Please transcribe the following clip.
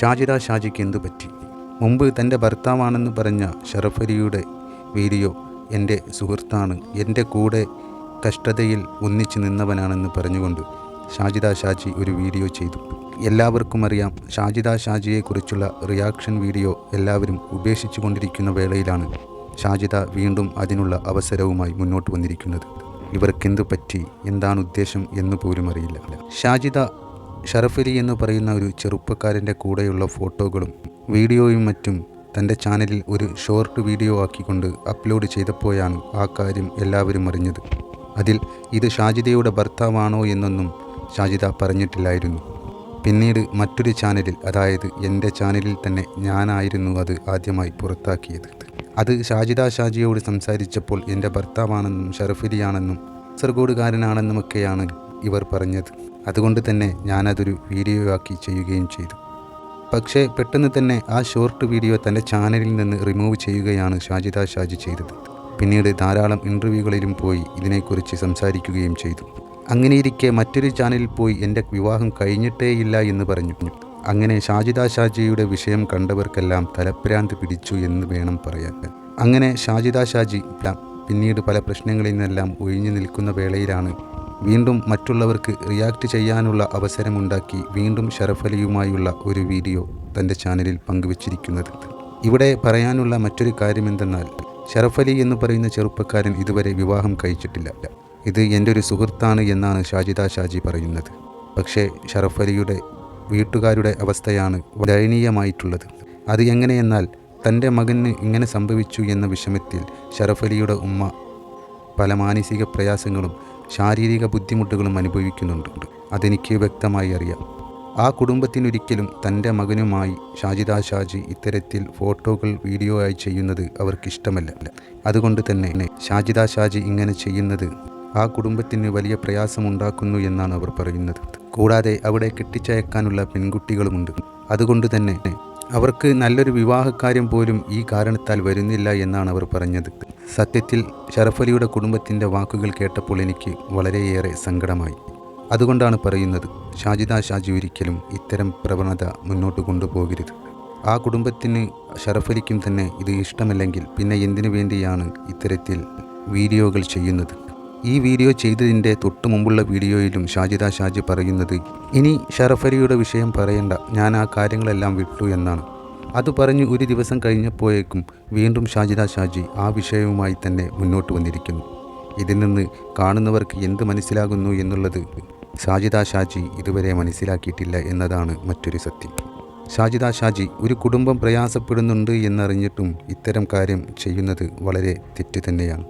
ഷാജിദ ഷാജിക്ക് എന്തു പറ്റി? മുമ്പ് തൻ്റെ ഭർത്താവാണെന്ന് പറഞ്ഞ ഷറഫ് അലിയുടെ വീഡിയോ എൻ്റെ സുഹൃത്താണ്, എൻ്റെ കൂടെ കഷ്ടതയിൽ ഒന്നിച്ചു നിന്നവനാണെന്ന് പറഞ്ഞുകൊണ്ട് ഷാജിദ ഷാജി ഒരു വീഡിയോ ചെയ്തു. എല്ലാവർക്കും അറിയാം, ഷാജിദ ഷാജിയെക്കുറിച്ചുള്ള റിയാക്ഷൻ വീഡിയോ എല്ലാവരും ഉപേക്ഷിച്ചു കൊണ്ടിരിക്കുന്ന വേളയിലാണ് ഷാജിദ വീണ്ടും അതിനുള്ള അവസരവുമായി മുന്നോട്ട് വന്നിരിക്കുന്നത്. ഇവർക്കെന്തു പറ്റി, എന്താണ് ഉദ്ദേശം എന്ന് പോലും അറിയില്ല. ഷാജിദ ഷറഫ് അലി എന്ന് പറയുന്ന ഒരു ചെറുപ്പക്കാരൻ്റെ കൂടെയുള്ള ഫോട്ടോകളും വീഡിയോയും മറ്റും തൻ്റെ ചാനലിൽ ഒരു ഷോർട്ട് വീഡിയോ ആക്കിക്കൊണ്ട് അപ്ലോഡ് ചെയ്തപ്പോഴാണ് ആ കാര്യം എല്ലാവരും അറിഞ്ഞത്. അതിൽ ഇത് ഷാജിദയുടെ ഭർത്താവാണോ എന്നൊന്നും ഷാജിദ പറഞ്ഞിട്ടില്ലായിരുന്നു. പിന്നീട് മറ്റൊരു ചാനലിൽ, അതായത് എൻ്റെ ചാനലിൽ തന്നെ ഞാനായിരുന്നു അത് ആദ്യമായി പുറത്താക്കിയത്. അത് ഷാജിദ ഷാജിയോട് സംസാരിച്ചപ്പോൾ എൻ്റെ ഭർത്താവാണെന്നും ഷറഫ് അലിയാണെന്നും കാസർഗോഡുകാരനാണെന്നുമൊക്കെയാണ് ഇവർ പറഞ്ഞത്. അതുകൊണ്ട് തന്നെ ഞാനതൊരു വീഡിയോ ആക്കി ചെയ്യുകയും ചെയ്തു. പക്ഷേ പെട്ടെന്ന് തന്നെ ആ ഷോർട്ട് വീഡിയോ തൻ്റെ ചാനലിൽ നിന്ന് റിമൂവ് ചെയ്യുകയാണ് ഷാജിദ ഷാജി ചെയ്തത്. പിന്നീട് ധാരാളം ഇൻ്റർവ്യൂകളിലും പോയി ഇതിനെക്കുറിച്ച് സംസാരിക്കുകയും ചെയ്തു. അങ്ങനെയിരിക്കെ മറ്റൊരു ചാനലിൽ പോയി എൻ്റെ വിവാഹം കഴിഞ്ഞിട്ടേയില്ല എന്ന് പറഞ്ഞു. അങ്ങനെ ഷാജിദ ഷാജിയുടെ വിഷയം കണ്ടവർക്കെല്ലാം തലപ്രാന്ത് പിടിച്ചു എന്ന് വേണം പറയാൻ. അങ്ങനെ ഷാജിദ ഷാജി പിന്നീട് പല പ്രശ്നങ്ങളിൽ നിന്നെല്ലാം ഒഴിഞ്ഞു നിൽക്കുന്ന വേളയിലാണ് വീണ്ടും മറ്റുള്ളവർക്ക് റിയാക്ട് ചെയ്യാനുള്ള അവസരമുണ്ടാക്കി വീണ്ടും ഷറഫ് അലിയുമായുള്ള ഒരു വീഡിയോ തൻ്റെ ചാനലിൽ പങ്കുവച്ചിരിക്കുന്നത്. ഇവിടെ പറയാനുള്ള മറ്റൊരു കാര്യമെന്തെന്നാൽ, ഷറഫ് അലി എന്ന് പറയുന്ന ചെറുപ്പക്കാരൻ ഇതുവരെ വിവാഹം കഴിച്ചിട്ടില്ല. ഇത് എൻ്റെ ഒരു സുഹൃത്താണ് എന്നാണ് ഷാജിദ ഷാജി പറയുന്നത്. പക്ഷേ ഷറഫ് അലിയുടെ വീട്ടുകാരുടെ അവസ്ഥയാണ് ദയനീയമായിട്ടുള്ളത്. അത് എങ്ങനെയെന്നാൽ, തൻ്റെ മകന് ഇങ്ങനെ സംഭവിച്ചു എന്ന വിഷമത്തിൽ ഷറഫ് അലിയുടെ ഉമ്മ പല മാനസിക പ്രയാസങ്ങളും ശാരീരിക ബുദ്ധിമുട്ടുകളും അനുഭവിക്കുന്നുണ്ട്. അതെനിക്ക് വ്യക്തമായി അറിയാം. ആ കുടുംബത്തിനൊരിക്കലും തൻ്റെ മകനുമായി ഷാജിദ ഷാജി ഇത്തരത്തിൽ ഫോട്ടോകൾ വീഡിയോ ആയി ചെയ്യുന്നത് അവർക്കിഷ്ടമല്ല. അതുകൊണ്ട് തന്നെ ഷാജിദ ഷാജി ഇങ്ങനെ ചെയ്യുന്നത് ആ കുടുംബത്തിന് വലിയ പ്രയാസമുണ്ടാക്കുന്നു എന്നാണ് അവർ പറയുന്നത്. കൂടാതെ അവിടെ കെട്ടിച്ചയക്കാനുള്ള പെൺകുട്ടികളുമുണ്ട്. അതുകൊണ്ട് തന്നെ അവർക്ക് നല്ലൊരു വിവാഹക്കാര്യം പോലും ഈ കാരണത്താൽ വരുന്നില്ല എന്നാണ് അവർ പറഞ്ഞത്. സത്യത്തിൽ ഷറഫ് അലിയുടെ കുടുംബത്തിൻ്റെ വാക്കുകൾ കേട്ടപ്പോൾ എനിക്ക് വളരെയേറെ സങ്കടമായി. അതുകൊണ്ടാണ് പറയുന്നത്, ഷാജിദ ഷാജി ഒരിക്കലും ഇത്തരം പ്രവണത മുന്നോട്ട് കൊണ്ടുപോകരുത്. ആ കുടുംബത്തിന്, ഷറഫ് അലിക്കും തന്നെ ഇത് ഇഷ്ടമല്ലെങ്കിൽ പിന്നെ എന്തിനു വേണ്ടിയാണ് ഇത്തരത്തിൽ വീഡിയോകൾ ചെയ്യുന്നത്? ഈ വീഡിയോ ചെയ്തതിൻ്റെ തൊട്ട് മുമ്പുള്ള വീഡിയോയിലും ഷാജിദ ഷാജി പറയുന്നത്, ഇനി ഷറഫ് അലിയുടെ വിഷയം പറയണ്ട, ഞാൻ ആ കാര്യങ്ങളെല്ലാം വിട്ടു എന്നാണ്. അത് പറഞ്ഞ് ഒരു ദിവസം കഴിഞ്ഞപ്പോഴേക്കും വീണ്ടും ഷാജിദ ഷാജി ആ വിഷയവുമായി തന്നെ മുന്നോട്ട് വന്നിരിക്കുന്നു. ഇതിൽ നിന്ന് കാണുന്നവർക്ക് എന്ത് മനസ്സിലാകുന്നു എന്നുള്ളത് ഷാജിദ ഷാജി ഇതുവരെ മനസ്സിലാക്കിയിട്ടില്ല എന്നതാണ് മറ്റൊരു സത്യം. ഷാജിദ ഷാജി ഒരു കുടുംബം പ്രയാസപ്പെടുന്നുണ്ട് എന്നറിഞ്ഞിട്ടും ഇത്തരം കാര്യം ചെയ്യുന്നത് വളരെ തെറ്റ് തന്നെയാണ്.